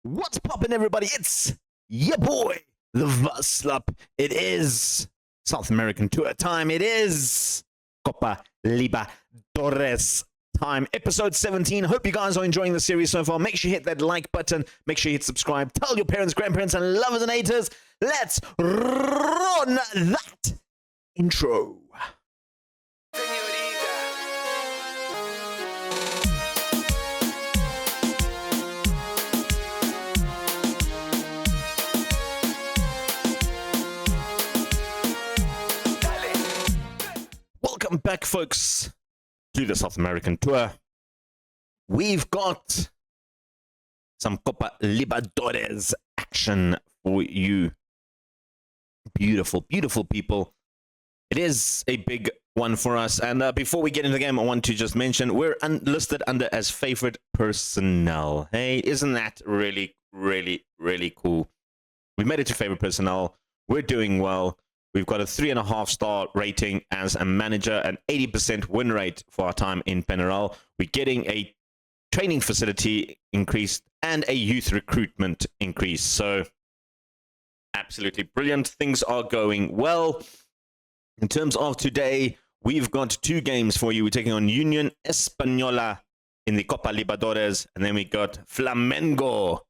What's poppin', everybody? It's your boy, the Vaslap. It is South American tour time. It is Copa Libertodores time. Episode 17. Hope you guys are enjoying the series so far. Make sure you hit that like button. Make sure you hit subscribe. Tell your parents, grandparents, and lovers and haters. Let's run that intro. Welcome back, folks, to the South American tour. We've got some Copa Libertadores action for you. Beautiful, beautiful people. It is a big one for us. And before we get into the game, I want to just mention we're listed under as favorite personnel. Hey, isn't that really, really, really cool? We made it to favorite personnel. We're doing well. We've got a 3.5-star rating as a manager, an 80% win rate for our time in Penarol. We're getting a training facility increase and a youth recruitment increase. So, absolutely brilliant. Things are going well. In terms of today, we've got 2 games for you. We're taking on Union Española in the Copa Libertadores, and then we got Flamengo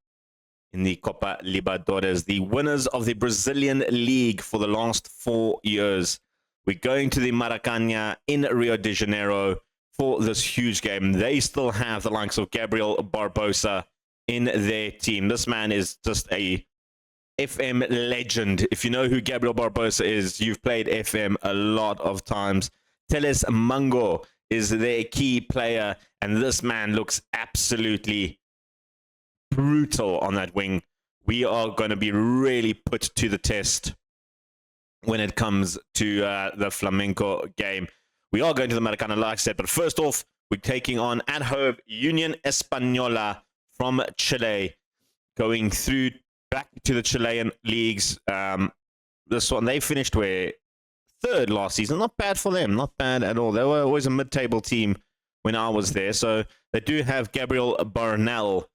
in the Copa Libertadores, the winners of the Brazilian League for the last 4 years. We're going to the Maracanã in Rio de Janeiro for this huge game. They still have the likes of Gabriel Barbosa in their team. This man is just a FM legend. If you know who Gabriel Barbosa is, you've played FM a lot of times. Teles Mango is their key player, and this man looks absolutely brutal on that wing. We are going to be really put to the test when it comes to the Flamengo game. We are going to the Maracanã, like I said, but first off, we're taking on at home Union Española from Chile, going through back to the Chilean leagues. This one, they finished where 3rd last season. Not bad for them, not bad at all. They were always a mid-table team when I was there, so they do have Gabriel Barnell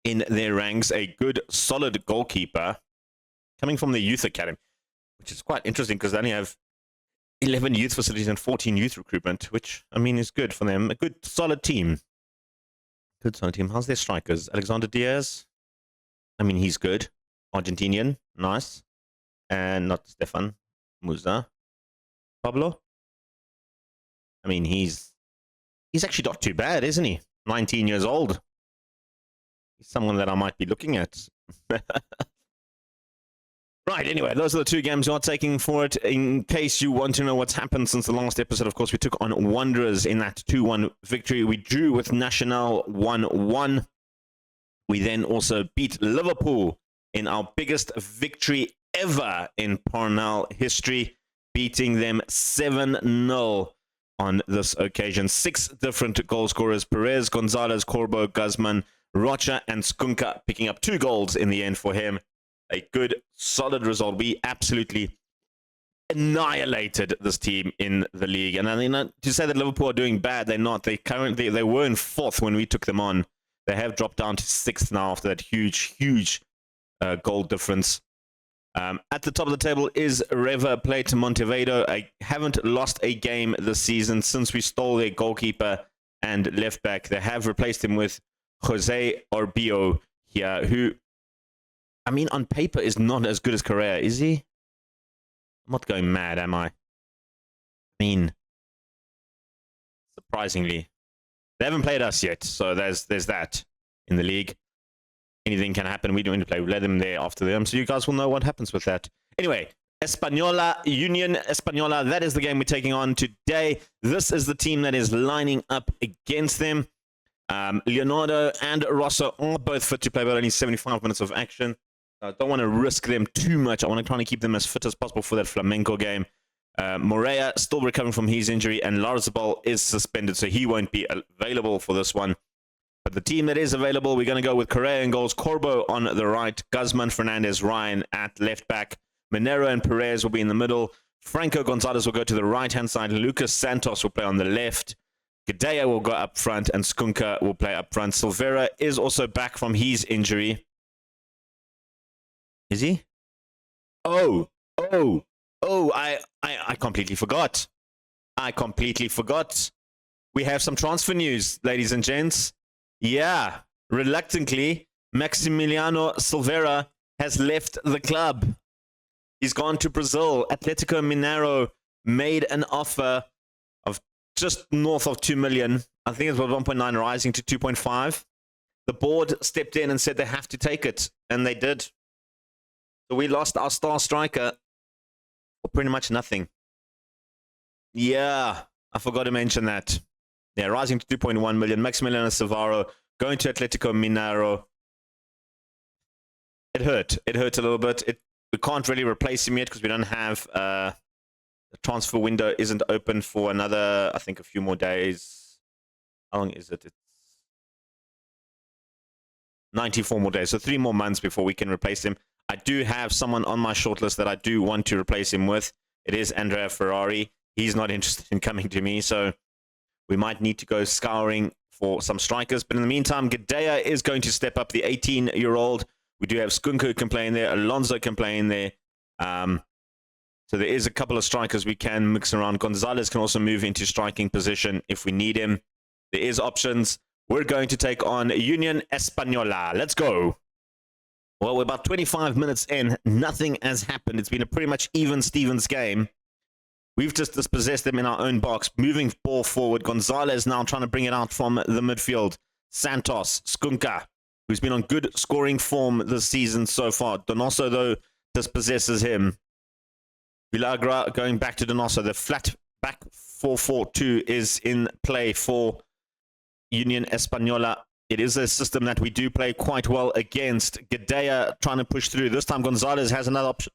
in their ranks, a good, solid goalkeeper coming from the youth academy, which is quite interesting because they only have 11 youth facilities and 14 youth recruitment, which, I mean, is good for them. A good, solid team. Good, solid team. How's their strikers? Alexander Diaz? I mean, he's good. Argentinian. Nice. And not Stefan Musa. Pablo? I mean, he's actually not too bad, isn't he? 19 years old. He's someone that I might be looking at. Right, anyway, those are the 2 games we are taking for it. In case you want to know what's happened since the last episode, of course, we took on Wanderers in that 2-1 victory. We drew with Nacional 1-1. We then also beat Liverpool in our biggest victory ever in Parnell history, beating them 7-0 on this occasion. 6 different goal scorers: Perez, Gonzalez, Corbo, Guzman, Rocha, and Skunka picking up 2 goals in the end for him. A good, solid result. We absolutely annihilated this team in the league. And I mean, to say that Liverpool are doing bad, they're not. They were in 4th when we took them on. They have dropped down to 6th now after that huge goal difference. At the top of the table is River Plate Montevideo. I haven't lost a game this season since we stole their goalkeeper and left back. They have replaced him with Jose Orbio here, who, I mean, on paper is not as good as Correa, is he? I'm not going mad, am I? I mean, surprisingly. They haven't played us yet, so there's that in the league. Anything can happen. We don't need to play. We let them there after them, so you guys will know what happens with that. Anyway, Española, Union Española, that is the game we're taking on today. This is the team that is lining up against them. Leonardo and Rosso are both fit to play, but only 75 minutes of action. I don't want to risk them too much. I want to try and keep them as fit as possible for that Flamengo game. Moreira still recovering from his injury, and Larzabal is suspended, so he won't be available for this one. But the team that is available, we're going to go with Correa in goals, Corbo on the right, Guzman, Fernandez, Ryan at left back, Minero and Perez will be in the middle, Franco Gonzalez will go to the right-hand side, Lucas Santos will play on the left, Gidea will go up front, and Skunka will play up front. Silvera is also back from his injury. Is he? Oh, I completely forgot. I completely forgot. We have some transfer news, ladies and gents. Yeah, reluctantly, Maximiliano Silvera has left the club. He's gone to Brazil. Atletico Mineiro made an offer of just north of 2 million. I think it was 1.9 rising to 2.5. The board stepped in and said they have to take it, and they did. So we lost our star striker for pretty much nothing. Yeah, I forgot to mention that. Yeah, rising to 2.1 million. Maximiliano Silvera going to Atletico Mineiro. It hurt. It hurt a little bit. We can't really replace him yet because we don't have... the transfer window isn't open for another, I think, a few more days. How long is it? It's 94 more days. So 3 more months before we can replace him. I do have someone on my shortlist that I do want to replace him with. It is Andrea Ferrari. He's not interested in coming to me, so we might need to go scouring for some strikers. But in the meantime, Gidea is going to step up, the 18-year-old. We do have Skunka who can play in there. Alonso can play in there. So there is a couple of strikers we can mix around. Gonzalez can also move into striking position if we need him. There is options. We're going to take on Union Española. Let's go. Well, we're about 25 minutes in. Nothing has happened. It's been a pretty much even Stevens game. We've just dispossessed them in our own box. Moving ball forward. Gonzalez now trying to bring it out from the midfield. Santos, Skunka, who's been on good scoring form this season so far. Donoso, though, dispossesses him. Villagra going back to Donoso. The flat back 4-4-2 is in play for Union Española. It is a system that we do play quite well against. Gidea trying to push through. This time Gonzalez has another option.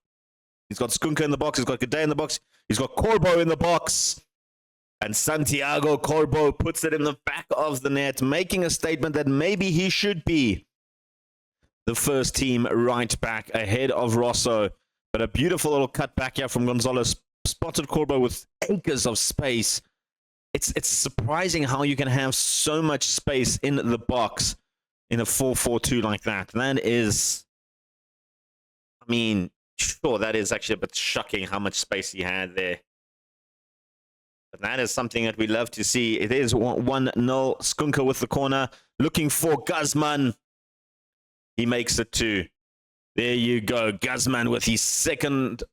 He's got Skunka in the box. He's got Gidea in the box. He's got Corbo in the box. And Santiago Corbo puts it in the back of the net, making a statement that maybe he should be the first team right back ahead of Rosso. But a beautiful little cut back here from Gonzalez. Spotted Corbo with acres of space. It's surprising how you can have so much space in the box in a 4-4-2 like that. That is, I mean, sure, that is actually a bit shocking how much space he had there. But that is something that we love to see. It is 1-0. Skunka with the corner, looking for Guzman. He makes it 2. There you go. Guzman with his second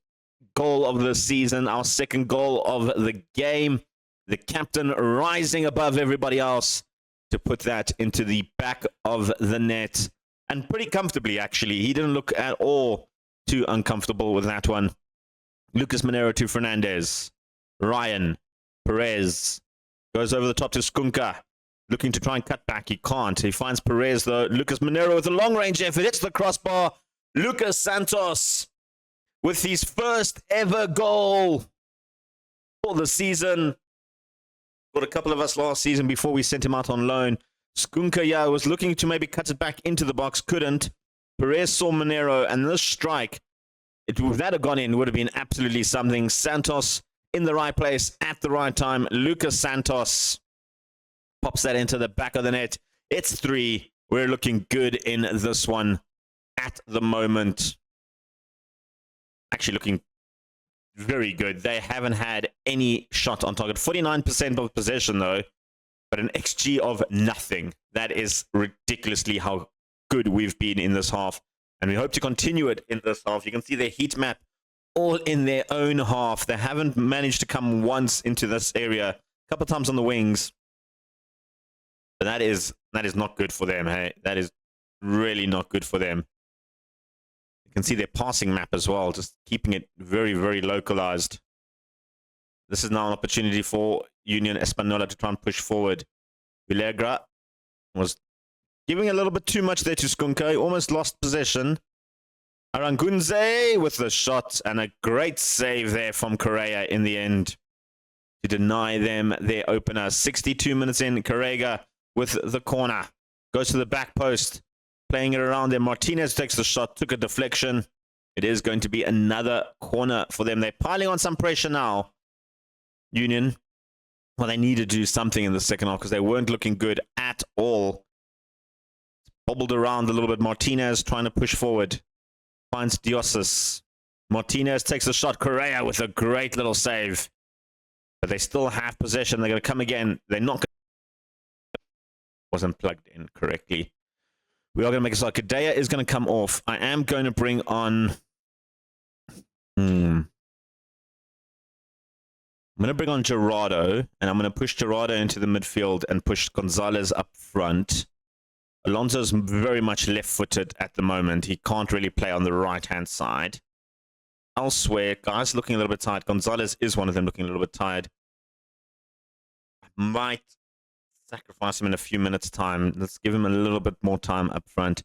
goal of the season, our second goal of the game. The captain rising above everybody else to put that into the back of the net. And pretty comfortably, actually. He didn't look at all too uncomfortable with that one. Lucas Monero to Fernandez. Ryan. Perez. Goes over the top to Skunka. Looking to try and cut back. He can't. He finds Perez, though. Lucas Monero with a long-range effort. Hits the crossbar. Lucas Santos with his first ever goal for the season. Got a couple of us last season before we sent him out on loan. Skunka, yeah, was looking to maybe cut it back into the box. Couldn't. Perez saw Monero, and this strike, if that had gone in, would have been absolutely something. Santos in the right place at the right time. Lucas Santos pops that into the back of the net. It's 3. We're looking good in this one at the moment. Actually looking very good. They haven't had any shot on target. 49% of possession, though, but an XG of nothing. That is ridiculously how good we've been in this half, and we hope to continue it in this half. You can see their heat map all in their own half. They haven't managed to come once into this area. A couple times on the wings, but that is not good for them. Hey, that is really not good for them. You can see their passing map as well, just keeping it very, very localized. This is now an opportunity for Union Española to try and push forward. Villagra was giving a little bit too much there to Skunka. He almost lost possession. Arangunze with the shot, and a great save there from Correa in the end to deny them their opener. 62 minutes in, Correa with the corner. Goes to the back post. Playing it around there. Martinez takes the shot, took a deflection. It is going to be another corner for them. They're piling on some pressure now. Union. Well, they need to do something in the second half because they weren't looking good at all. Bobbled around a little bit. Martinez trying to push forward. Finds Diosis. Martinez takes a shot. Correa with a great little save. But they still have possession. They're going to come again. They're not going to... Wasn't plugged in correctly. We are going to make a shot. Kadea is going to come off. I am going to bring on... I'm going to bring on Gerardo, and I'm going to push Gerardo into the midfield and push Gonzalez up front. Alonso's very much left-footed at the moment. He can't really play on the right-hand side. Elsewhere, guys looking a little bit tired. Gonzalez is one of them looking a little bit tired. I might sacrifice him in a few minutes' time. Let's give him a little bit more time up front.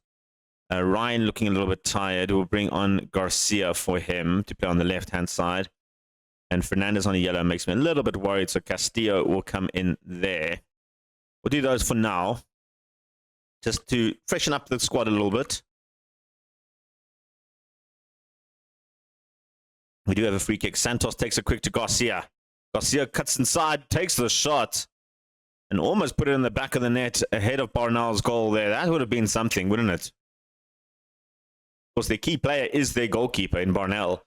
Ryan looking a little bit tired. We'll bring on Garcia for him to play on the left-hand side. And Fernandez on a yellow makes me a little bit worried, so Castillo will come in there. We'll do those for now, just to freshen up the squad a little bit. We do have a free kick. Santos takes a quick to Garcia. Garcia cuts inside, takes the shot, and almost put it in the back of the net ahead of Barnell's goal there. That would have been something, wouldn't it? Of course, their key player is their goalkeeper in Barnell.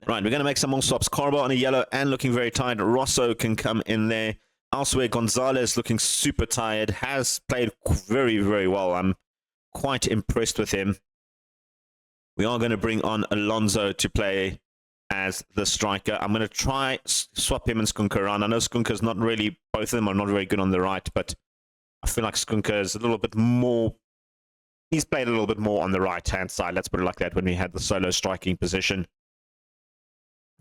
Right, we're going to make some more swaps. Carbo on a yellow and looking very tired. Rosso can come in there. Elsewhere, Gonzalez looking super tired. Has played very, very well. I'm quite impressed with him. We are going to bring on Alonso to play as the striker. I'm going to try swap him and Skunka around. I know Skunka's not really, both of them are not very good on the right, but I feel like Skunka is a little bit more, he's played a little bit more on the right-hand side. Let's put it like that when we had the solo striking position.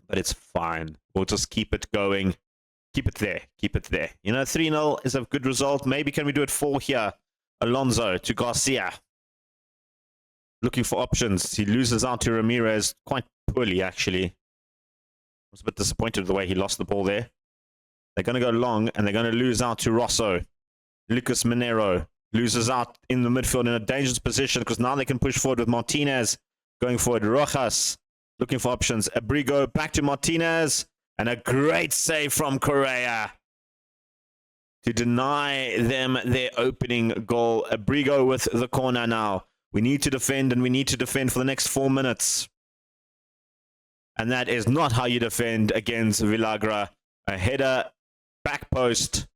But it's fine. We'll just keep it going. Keep it there. Keep it there. You know, 3-0 is a good result. Maybe can we do it 4 here? Alonso to Garcia. Looking for options. He loses out to Ramirez quite poorly, actually. I was a bit disappointed with the way he lost the ball there. They're going to go long, and they're going to lose out to Rosso. Lucas Minero loses out in the midfield in a dangerous position because now they can push forward with Martinez going forward. Rojas looking for options. Abrigo back to Martinez. And a great save from Correa to deny them their opening goal. Abrigo with the corner now. We need to defend, and we need to defend for the next 4 minutes. And that is not how you defend against Villagra. A header, back post.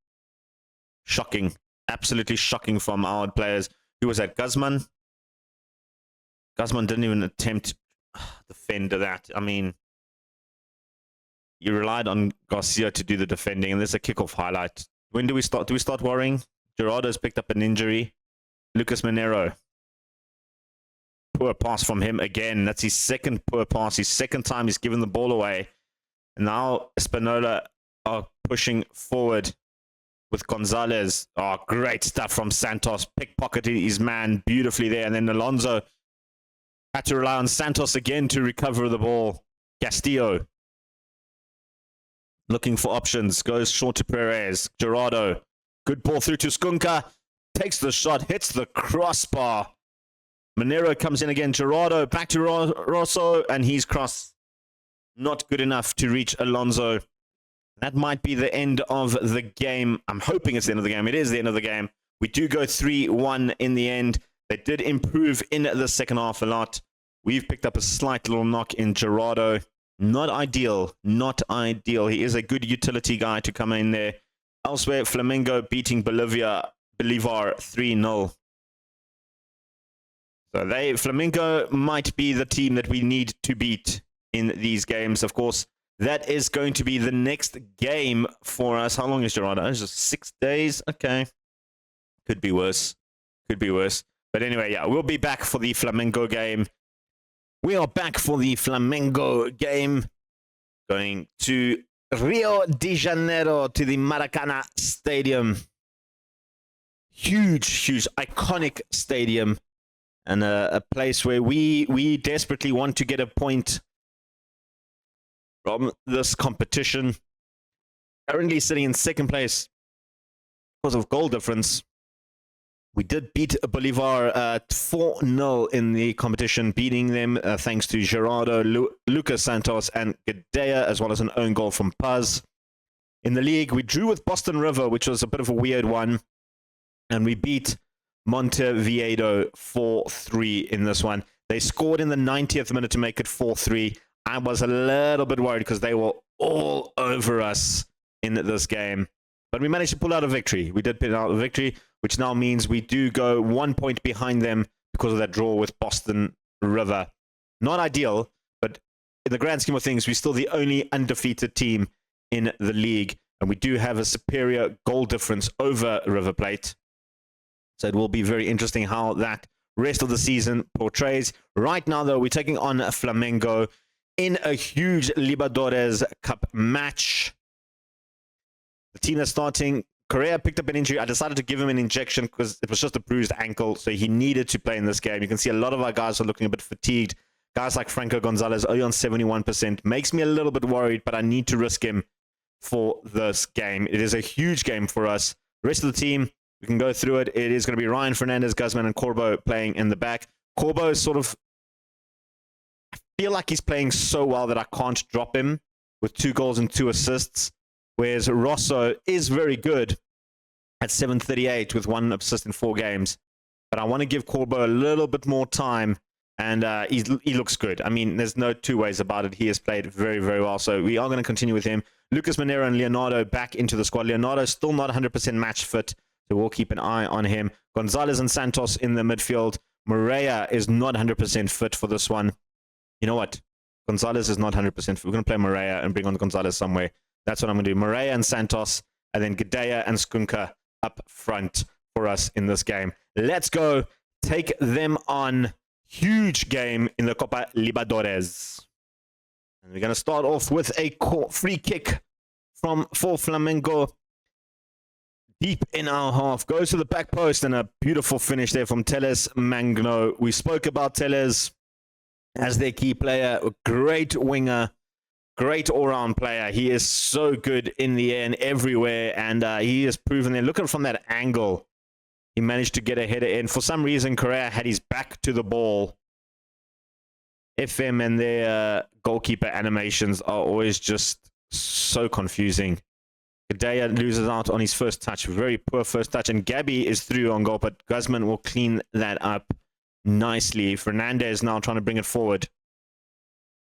Shocking. Absolutely shocking from our players. Who was that? Guzman? Guzman didn't even attempt to defend that. I mean, you relied on Garcia to do the defending, and there's a kickoff highlight. When do we start? Do we start worrying? Gerardo's picked up an injury. Lucas Minero. Poor pass from him again. That's his second poor pass. His second time he's given the ball away. And now Espinola are pushing forward with Gonzalez. Oh, great stuff from Santos. Pickpocketed his man beautifully there. And then Alonso had to rely on Santos again to recover the ball. Castillo looking for options. Goes short to Perez. Gerardo. Good ball through to Skunka. Takes the shot. Hits the crossbar. Minero comes in again. Gerardo back to Rosso. And he's cross. Not good enough to reach Alonso. That might be the end of the game. I'm hoping it's the end of the game. It is the end of the game. We do go 3-1 in the end. They did improve in the second half a lot. We've picked up a slight little knock in Gerardo. Not ideal. Not ideal. He is a good utility guy to come in there. Elsewhere, Flamengo beating Bolivar 3-0. So Flamengo might be the team that we need to beat in these games. Of course, that is going to be the next game for us. How long is Gerardo? It's just 6 days. Okay. Could be worse. Could be worse. But anyway, yeah, we'll be back for the Flamengo game. We are back for the Flamengo game. Going to Rio de Janeiro, to the Maracana Stadium. Huge, huge, iconic stadium. And a place where we desperately want to get a point from this competition. Currently sitting in second place because of goal difference. We did beat Bolivar 4-0 in the competition, beating them thanks to Gerardo, Lucas Santos, and Gadea, as well as an own goal from Paz. in the league. We drew with Boston River, which was a bit of a weird one. And we beat Montevideo 4-3 in this one. They scored in the 90th minute to make it 4-3. I was a little bit worried because they were all over us in this game. But we managed to pull out a victory. We did pull out a victory, which now means we do go 1 point behind them because of that draw with Boston River. Not ideal, but in the grand scheme of things, we're still the only undefeated team in the league. And we do have a superior goal difference over River Plate. So it will be very interesting how that rest of the season portrays. Right now, though, we're taking on Flamengo in a huge Libertadores Cup match. The team that's starting, Correa picked up an injury. I decided to give him an injection because it was just a bruised ankle, so he needed to play in this game. You can see a lot of our guys are looking a bit fatigued. Guys like Franco Gonzalez, only on 71%. Makes me a little bit worried, but I need to risk him for this game. It is a huge game for us. The rest of the team, we can go through it. It is going to be Ryan, Fernandez, Guzman, and Corbo playing in the back. Corbo is sort of, I feel like he's playing so well that I can't drop him with 2 goals and 2 assists. Whereas Rosso is very good at 738 with 1 assist in 4 games. But I want to give Corbo a little bit more time, and he looks good. I mean, there's no two ways about it. He has played very, very well. So we are going to continue with him. Lucas Monero and Leonardo back into the squad. Leonardo still not 100% match fit, so we'll keep an eye on him. Gonzalez and Santos in the midfield. Moreira is not 100% fit for this one. You know what? Gonzalez is not 100% fit. We're going to play Moreira and bring on Gonzalez somewhere. That's what I'm going to do. Moreira and Santos, and then Gadea and Skunka up front for us in this game. Let's go take them on. Huge game in the Copa Libertadores. And we're going to start off with a free kick for Flamengo. Deep in our half. Goes to the back post, and a beautiful finish there from Teles Magno. We spoke about Teles as their key player. A great winger. Great all-round player. He is so good in the air and everywhere, and he has proven there. Looking from that angle, he managed to get a header in. For some reason, Correa had his back to the ball. FM and their goalkeeper animations are always just so confusing. Gadea loses out on his first touch. Very poor first touch, and Gabby is through on goal, but Guzman will clean that up nicely. Fernandez now trying to bring it forward.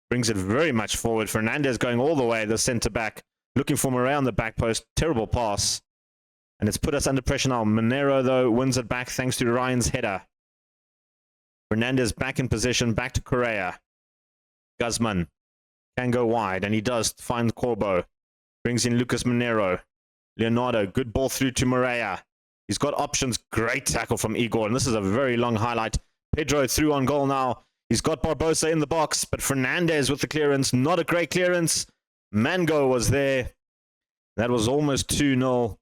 Brings it very much forward. Fernandez going all the way, the centre-back, looking for Moreira on the back post. Terrible pass. And it's put us under pressure now. Monero, though, wins it back thanks to Ryan's header. Fernandez back in position, back to Correa. Guzman can go wide, and he does find Corbo. Brings in Lucas Monero. Leonardo, good ball through to Moreira. He's got options. Great tackle from Igor, and this is a very long highlight. Pedro through on goal now. He's got Barbosa in the box, but Fernandez with the clearance. Not a great clearance. Mango was there. That was almost 2-0.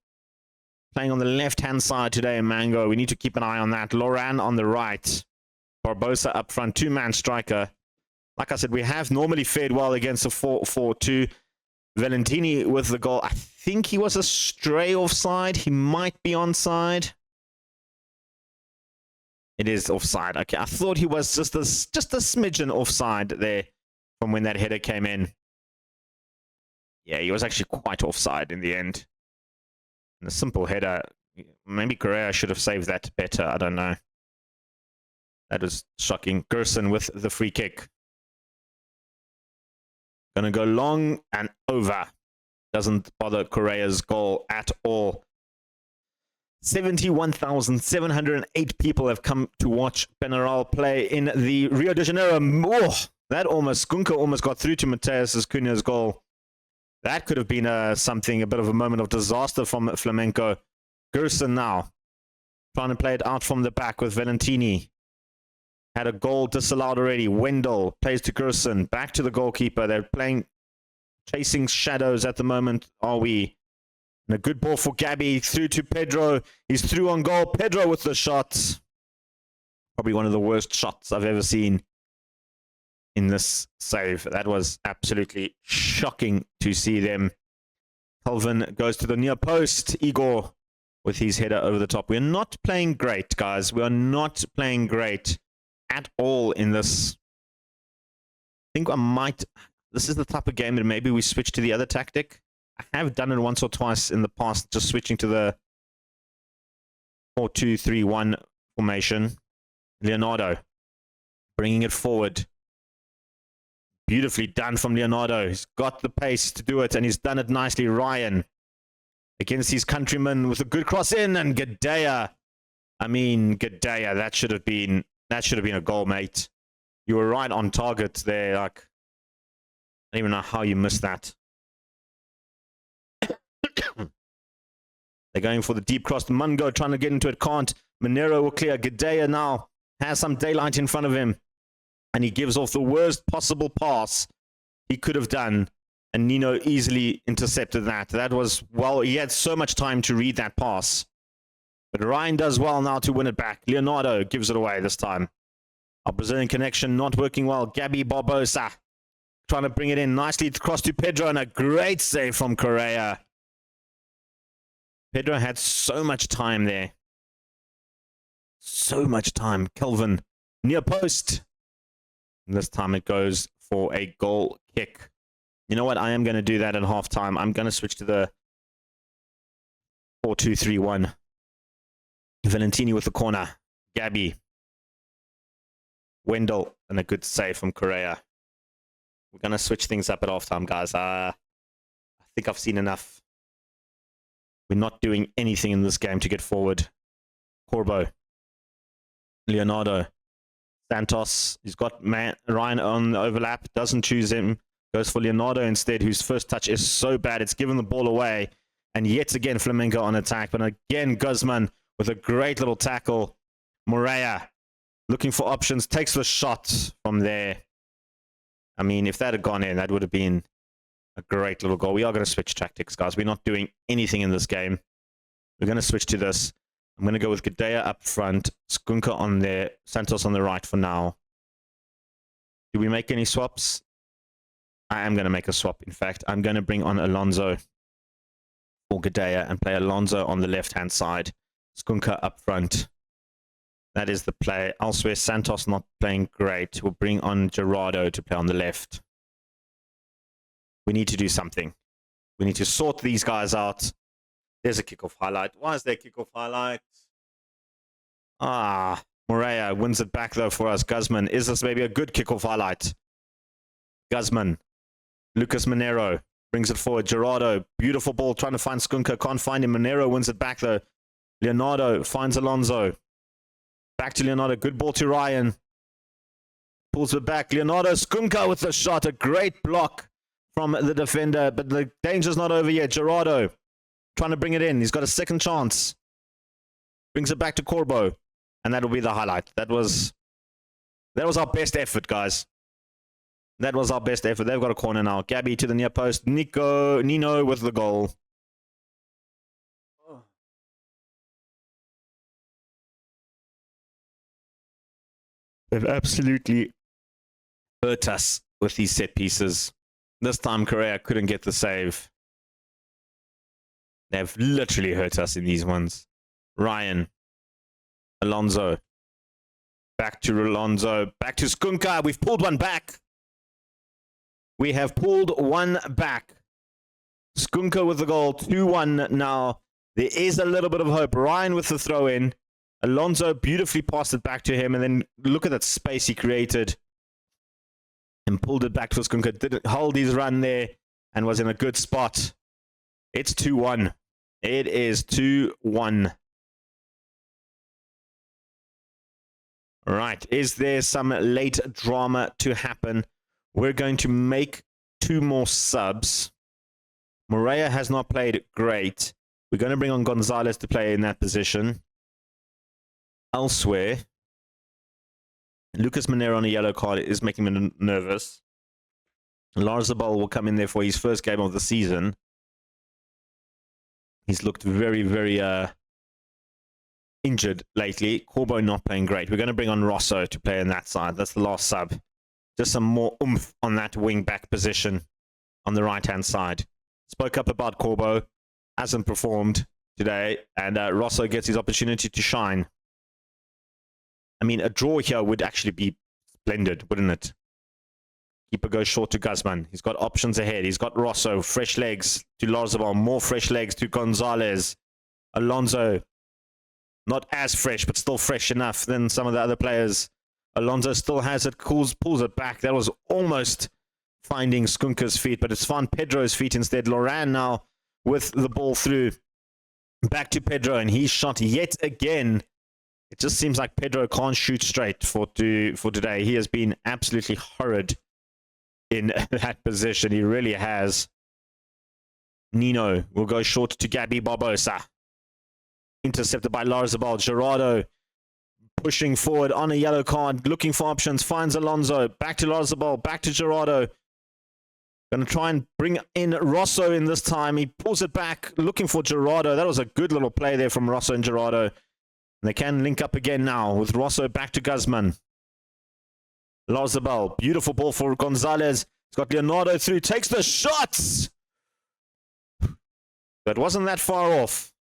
Playing on the left-hand side today, Mango. We need to keep an eye on that. Loran on the right. Barbosa up front. 2-man striker. Like I said, we have normally fared well against a 4-4-2. Valentini with the goal. I think he was a stray offside. He might be onside. It is offside. Okay, I thought he was just a smidgen offside there from when that header came in. Yeah, he was actually quite offside in the end. And a simple header. Maybe Correa should have saved that better. I don't know. That was shocking. Gerson with the free kick. Gonna go long and over. Doesn't bother Correa's goal at all. 71,708 people have come to watch Penarol play in the Rio de Janeiro. Oh, that Skunka almost got through to Mateus Cunha's goal. That could have been a bit of a moment of disaster from Flamenco. Gerson now trying to play it out from the back with Valentini. Had a goal disallowed already. Wendell plays to Gerson. Back to the goalkeeper. They're chasing shadows at the moment, are we? And a good ball for Gabby. Through to Pedro. He's through on goal. Pedro with the shot. Probably one of the worst shots I've ever seen in this save. That was absolutely shocking to see them. Calvin goes to the near post. Igor with his header over the top. We're not playing great, guys. We are not playing great at all in this. I think this is the type of game that maybe we switch to the other tactic. I have done it once or twice in the past, just switching to the 4-2-3-1 formation. Leonardo bringing it forward. Beautifully done from Leonardo. He's got the pace to do it, and he's done it nicely. Ryan against his countryman with a good cross in, and Gadea. I mean, Gadea, that should have been a goal, mate. You were right on target there. Like, I don't even know how you missed that. They're going for the deep cross. Mungo trying to get into it, can't. Monero will clear. Gadea now has some daylight in front of him, and he gives off the worst possible pass he could have done, and Nino easily intercepted that. That was, well, he had so much time to read that pass. But Ryan does well now to win it back. Leonardo gives it away this time. Our Brazilian connection not working well. Gabby Barbosa trying to bring it in nicely across to Pedro, and a great save from Correa. Pedro had so much time there. So much time. Kelvin, near post. And this time it goes for a goal kick. You know what? I am going to do that at halftime. I'm going to switch to the 4-2-3-1. Valentini with the corner. Gabby. Wendell. And a good save from Correa. We're going to switch things up at halftime, guys. I think I've seen enough. We're not doing anything in this game to get forward. Corbo. Leonardo. Santos. He's got Ryan on the overlap. Doesn't choose him. Goes for Leonardo instead, whose first touch is so bad. It's given the ball away. And yet again, Flamengo on attack. But again, Guzman with a great little tackle. Moreira looking for options. Takes the shot from there. I mean, if that had gone in, that would have been a great little goal. We are going to switch tactics, guys. We're not doing anything in this game. We're going to switch to this. I'm going to go with Gadea up front. Skunka on there. Santos on the right for now. Do we make any swaps? I am going to make a swap, in fact. I'm going to bring on Alonso for Gadea and play Alonso on the left-hand side. Skunka up front. That is the play. Elsewhere, Santos not playing great. We'll bring on Gerardo to play on the left. We need to do something. We need to sort these guys out. There's a kickoff highlight. Why is there a kickoff highlight? Ah, Moreira wins it back, though, for us. Guzman. Is this maybe a good kickoff highlight? Guzman. Lucas Monero brings it forward. Gerardo. Beautiful ball. Trying to find Skunka. Can't find him. Monero wins it back, though. Leonardo finds Alonso. Back to Leonardo. Good ball to Ryan. Pulls it back. Leonardo. Skunka with the shot. A great block from the defender. But the danger's not over yet. Gerardo trying to bring it in. He's got a second chance. Brings it back to Corbo. And that'll be the highlight. That was our best effort, guys. That was our best effort. They've got a corner now. Gabby to the near post. Nino with the goal. They've absolutely hurt us with these set pieces. This time Correa couldn't get the save. They've literally hurt us in these ones. Ryan. Alonso. Back to Alonso. Back to Skunka. We've pulled one back. We have pulled one back. Skunka with the goal. 2-1 now. There is a little bit of hope. Ryan with the throw in. Alonso beautifully passed it back to him. And then look at that space he created. And pulled it back to Skunka. Didn't hold his run there. And was in a good spot. It's 2-1. It is 2-1. Right. Is there some late drama to happen? We're going to make 2 more subs. Moreira has not played great. We're going to bring on Gonzalez to play in that position. Elsewhere, Lucas Monero on a yellow card is making me nervous. Lars Zabal will come in there for his first game of the season. He's looked very, very injured lately. Corbo not playing great. We're going to bring on Rosso to play in that side. That's the last sub. Just some more oomph on that wing-back position on the right-hand side. Spoke up about Corbo. Hasn't performed today. And Rosso gets his opportunity to shine. I mean, a draw here would actually be splendid, wouldn't it? Keeper goes short to Guzman. He's got options ahead. He's got Rosso. Fresh legs to Larzabal. More fresh legs to Gonzalez. Alonso. Not as fresh, but still fresh enough than some of the other players. Alonso still has it. Pulls it back. That was almost finding Skunker's feet, but it's found Pedro's feet instead. Loran now with the ball through. Back to Pedro, and he's shot yet again. It just seems like Pedro can't shoot straight for today. He has been absolutely horrid in that position. He really has. Nino will go short to Gabby Barbosa. Intercepted by Larzabal. Gerardo pushing forward on a yellow card, looking for options, finds Alonso. Back to Larzabal, back to Gerardo. Going to try and bring in Rosso in this time. He pulls it back, looking for Gerardo. That was a good little play there from Rosso and Gerardo. And they can link up again now with Rosso back to Guzman. Larzabal, beautiful ball for Gonzalez. He's got Leonardo through, takes the shots. That wasn't that far off.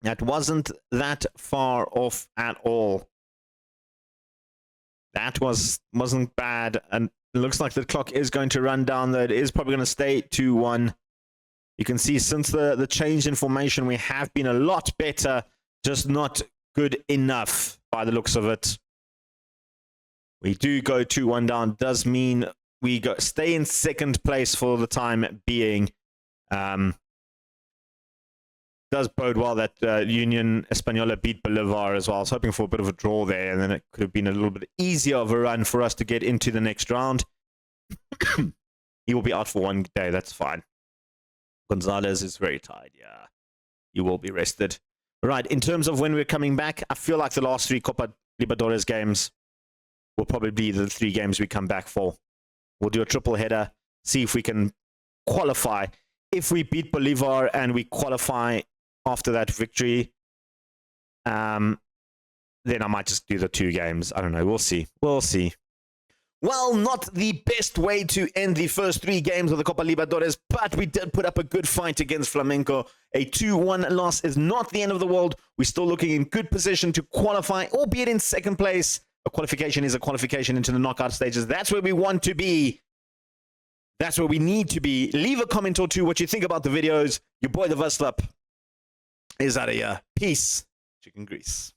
That wasn't that far off at all. That wasn't bad, and it looks like the clock is going to run down, though. It is probably going to stay 2-1. You can see since the change in formation, we have been a lot better, just not good enough by the looks of it. We do go 2-1 down. Does mean we stay in second place for the time being. Does bode well that Union Española beat Bolivar as well. I was hoping for a bit of a draw there, and then it could have been a little bit easier of a run for us to get into the next round. He will be out for 1 day. That's fine. Gonzalez is very tired. Yeah, he will be rested. Right, in terms of when we're coming back, I feel like the last 3 Copa Libertadores games will probably be the 3 games we come back for. We'll do a triple header, see if we can qualify. If we beat Bolivar and we qualify after that victory, then I might just do the 2 games. I don't know. We'll see. We'll see. Well, not the best way to end the first 3 games of the Copa Libertadores, but we did put up a good fight against Flamengo. A 2-1 loss is not the end of the world. We're still looking in good position to qualify, albeit in second place. A qualification is a qualification into the knockout stages. That's where we want to be. That's where we need to be. Leave a comment or 2 what you think about the videos. Your boy, the Verslap, is out of here. Peace. Chicken grease.